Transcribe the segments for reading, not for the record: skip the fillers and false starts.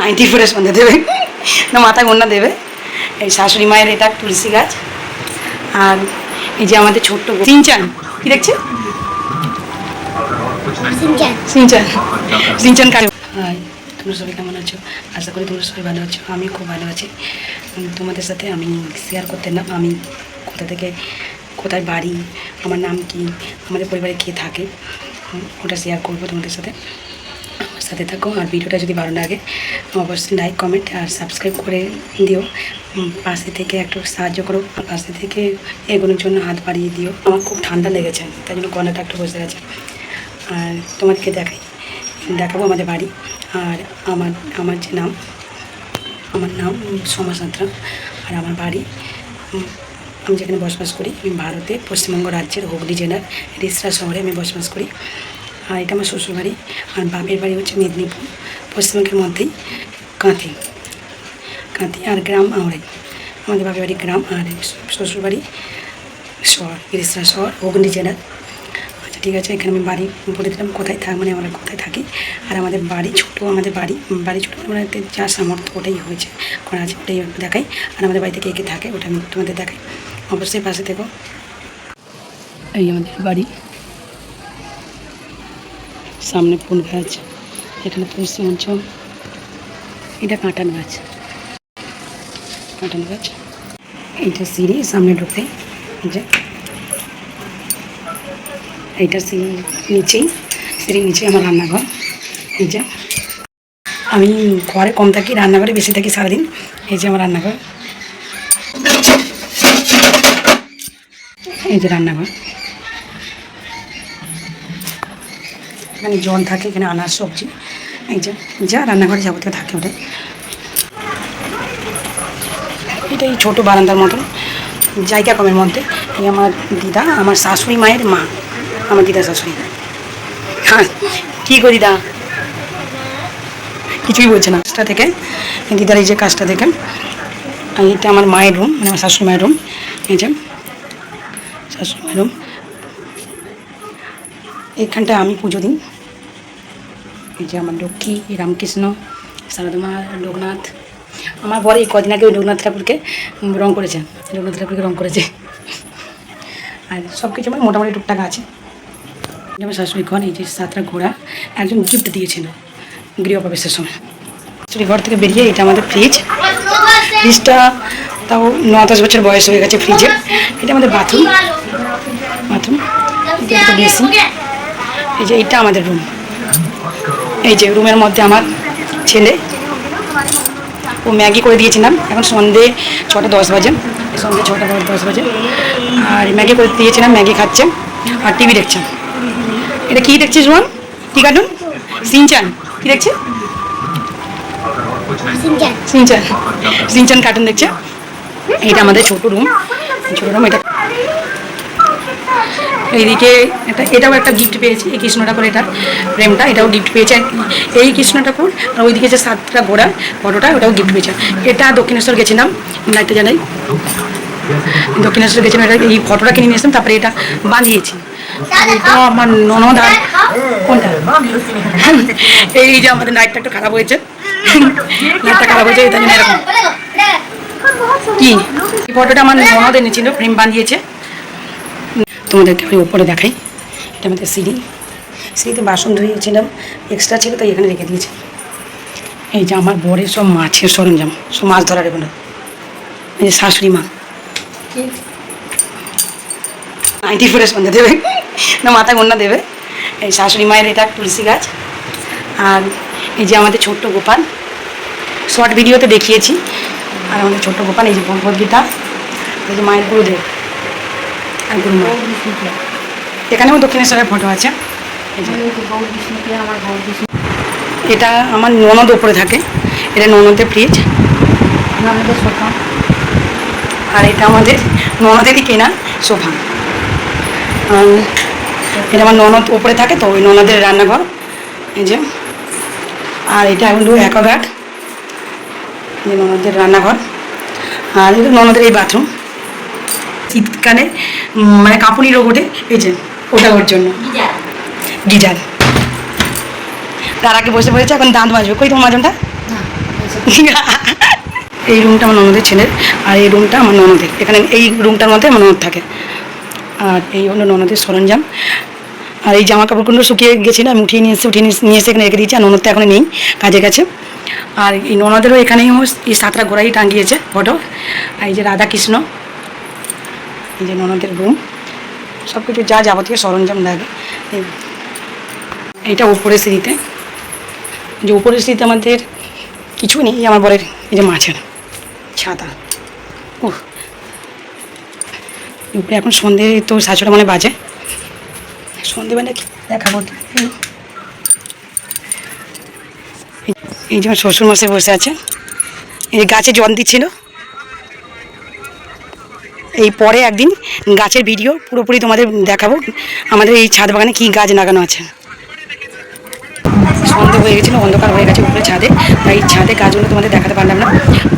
Nightie পরে সন্ধে দেবে না মাথায় ওড়না দেবে। এই শাশুড়ি মায়ের এটা তুলসী গাছ। আর এই যে আমাদের ছোট্ট সিনচান, কি দেখছে? সিনচান সিনচান কাজ। হাই, তোমরা সবাই কেমন আছো? আশা করি তোমরা সবাই ভালো আছো। আমি খুব ভালো আছি। তোমাদের সাথে আমি শেয়ার করতে না, আমি কোথা থেকে, কোথায় বাড়ি, আমার নাম কি, আমাদের পরিবারে কে থাকে, ওটা শেয়ার করবো তোমাদের সাথে। আমার সাথে থাকো। আর ভিডিওটা যদি ভালো লাগে অবশ্যই লাইক, কমেন্ট আর সাবস্ক্রাইব করে দিও। পাশে থেকে একটু সাহায্য করো, পাশে থেকে এগুলোর জন্য হাত বাড়িয়ে দিও। আমার খুব ঠান্ডা লেগেছে, তাই জন্য গলাটা একটু বসে গেছে। আর তোমাদেরকে দেখাবো আমাদের বাড়ি। আর আমার যে নাম, আমার নাম সোমা সাঁতরা। আর আমার বাড়ি, আমি যেখানে বসবাস করি, আমি ভারতে পশ্চিমবঙ্গ রাজ্যের হুগলি জেলার রিসরা শহরে আমি বসবাস করি। আর এটা আমার শ্বশুরবাড়ি। আর বাপের বাড়ি হচ্ছে মেদিনীপুর, পশ্চিমবঙ্গের মধ্যেই কাঁথি। আর গ্রাম আওড়াই। আমাদের বাপের বাড়ি গ্রাম, আর শ্বশুরবাড়ি শহর, রিসরা শহর, হুগলি জেলার। আচ্ছা ঠিক আছে, এখানে আমি বাড়ি বলে দিলাম কোথায় মানে আমরা কোথায় থাকি। আর আমাদের বাড়ি ছোটো, আমাদের বাড়ি ছোটো, আমাদের যা সামর্থ্য ওটাই হয়েছে করা আছে, ওটাই দেখাই। আর আমাদের বাড়িতে কে কে থাকে ওটা আমি তোমাদের দেখাই। অবশ্যই পাশে থেকো। এই আমাদের বাড়ি, সামনে ফুল গাছ, এখানে তুলসী মঞ্চ, এটা কাঁটান গাছ, এইটা সিঁড়ি সামনে ঢুকে, যে এইটা সিঁড়ির নিচেই আমার রান্নাঘর। এই যে আমি ঘরে কম থাকি, রান্নাঘরে বেশি থাকি সারাদিন। এই যে আমার রান্নাঘর, এই যে রান্নাঘর। এখানে জল থাকে, এখানে আনাজ সবজি, এই যে যা রান্নাঘরে যাবতীয় থাকে ওটাই। এটা এই ছোটো বারান্দার মতন, জায়গা কমের মধ্যে। এই আমার দিদা, আমার শাশুড়ি মায়ের মা, আমার দিদা শাশুড়ি। হ্যাঁ, কী গো দিদা? কিছুই বলছে না। কাজটা থেকে দিদার, এই যে কাজটা থেকে। আর এটা আমার মায়ের রুম, মানে আমার শাশুড়ি মায়ের রুম। এই যে শাশুড়ি মায়ের রুম, এখানটা আমি পুজো দিই। এই যে আমার লক্ষ্মী, রামকৃষ্ণ, সারদমা, লোকনাথ। আমার বর এই কদিন আগে ওই লোকনাথ ঠাকুরকে রং করেছে, আর সব কিছু আমার মোটামুটি টুকটাক আছে। আমার শাশুড়ি ঘর, এই যে 7টা ঘোড়া একজন গিফট দিয়েছিল গৃহপ্রবেশের সময়। শাশুড়ি ঘর থেকে বেরিয়ে এটা আমাদের ফ্রিজটা তাও 9-10 বছর বয়স হয়ে গেছে ফ্রিজে। এটা আমাদের বাথরুম, এটা বেশি। এই যে এটা আমাদের রুম। এই যে রুমের মধ্যে আমার ছেলে, ও ম্যাগি করে দিয়েছিলাম। এখন সন্ধে 6:10 বাজে, সন্ধে 6:10 বাজে। আর ম্যাগি করে দিয়েছিলাম, ম্যাগি খাচ্ছে আর টিভি দেখছে। এটা কী দেখছিস রোহন? কি কার্টুন? সিনচান। কী দেখছে? সিনচান কার্টুন দেখছে। এটা আমাদের ছোটো রুম, এটা। এইদিকে এটাও একটা গিফট পেয়েছি, এই কৃষ্ণ ঠাকুর, এটা ফ্রেমটা, এটাও গিফট পেয়েছে এই কৃষ্ণ ঠাকুর। আর ওইদিকে যে 7টা ঘোড়া ফটোটা, ওটাও গিফট পেয়েছে। এটা দক্ষিণেশ্বর গেছিলাম, লাইটে জানাই, দক্ষিণেশ্বর গেছিলাম। এটা এই ফটোটা কিনে নিয়েছিলাম, তারপরে এটা বানিয়েছি। এটা আমার ননদ। আর কোনটা? এই যে আমাদের লাইটটা একটু খারাপ হয়েছে, এই জন্য এরকম। কি এই ফটোটা আমার ননদ এনেছিল, ফ্রেম বানিয়েছে। তোমাদেরকে আমি উপরে দেখাই। এটা আমাদের সিঁড়িতে বাসন ধুয়েছিলাম, এক্সট্রা ছিল তাই এখানে রেখে দিয়েছি। এই যে আমার বরের সব মাছের সরঞ্জাম, সব মাছ ধরার এগুলো। এই যে শাশুড়ি মা নাইটি পরে সন্ধে দেবে না মাথায় ওড়না দেবে। এই শাশুড়ি মায়ের এটা তুলসী গাছ। আর এই যে আমাদের ছোট্ট গোপাল, শর্ট ভিডিওতে দেখিয়েছি। আর আমাদের ছোট্ট গোপাল, এই যে ভগবদ গীতা, এই যে মায়ের গুরুদেব আর গুরুমা। এখানেও দক্ষিণেশ্বরের ফটো আছে। এটা আমার ননদ ওপরে থাকে, এটা ননদের ফ্রিজ, ননদের সোফা। আর এটা আমাদের ননদেরই কেনা সোফা। এটা আমার ননদ ওপরে থাকে, তো ওই ননদের রান্নাঘর। এই যে, আর এটা হলো অ্যাকোয়াগার্ড, যে ননদের রান্নাঘর। আর এটা ননদের এই বাথরুম। শীতকালে মানে কাঁপুনি রোগ ওঠে, এই যে ওটা ওর জন্য গিজার। তার আগে বসে পড়েছে, এখন দাঁত মাজবে। কই তোমার মাজনটা? এই রুমটা আমার ননদের ছেলের, আর এই রুমটা আমার ননদের। এখানে এই রুমটার মধ্যে আমার ননদ থাকে। আর এই হলো ননদের সরঞ্জাম। আর এই জামা কাপড়গুলো শুকিয়ে গেছিলো, আমি উঠিয়ে নিয়ে এসে এখানে রেখে দিয়েছি। আর ননদ তো এখন নেই, কাজে গেছে। আর এই ননদেরও এখানেই এই 7টা গোড়াই টাঙিয়েছে ফটো। আর এই যে রাধাকৃষ্ণ, এই যে ননদের রুম, সব কিছু যা যাবতীয় সরঞ্জাম লাগে। এইটা উপরের সিঁড়িতে, যে উপরের সিঁড়িতে আমাদের কিছু নেই। আমার বরের এই যে মাছের ছাতা। ও উপরে এখন সন্ধে তো 6:30 মানে বাজে। সন্ধেবেলা কি দেখাবো, এই যে আমার শ্বশুরমশাই বসে আছে, এই গাছে জল দিচ্ছিল। এই পরে একদিন গাছের ভিডিও পুরোপুরি তোমাদের দেখাবো, আমাদের এই ছাদ বাগানে কী গাছ লাগানো আছে। সন্ধে হয়ে গেছিলো, অন্ধকার হয়ে গেছে উপরে ছাদে, তাই ছাদে গাছগুলো তোমাদের দেখাতে পারলাম না।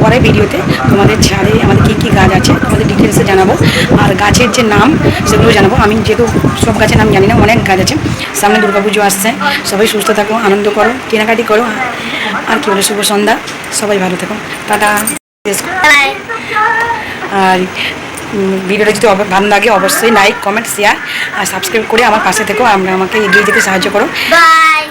পরে ভিডিওতে তোমাদের ছাদে আমাদের কী কী গাছ আছে তোমাদের ডিটেলসে জানাবো, আর গাছের যে নাম সেগুলো জানাবো। আমি যেহেতু সব গাছের নাম জানি না, অনেক গাছ আছে। সামনে দুর্গাপুজো আসছে, সবাই সুস্থ থাকো, আনন্দ করো, কেনাকাটি করো। আর কী বলে, শুভ সন্ধ্যা, সবাই ভালো থাকো, টাটা। আর ভিডিওটা যদি ভালো লাগে অবশ্যই লাইক, কমেন্ট, শেয়ার আর সাবস্ক্রাইব করে আমার পাশে থেকো, আমাকে এগিয়ে যেতে সাহায্য করো। বাই।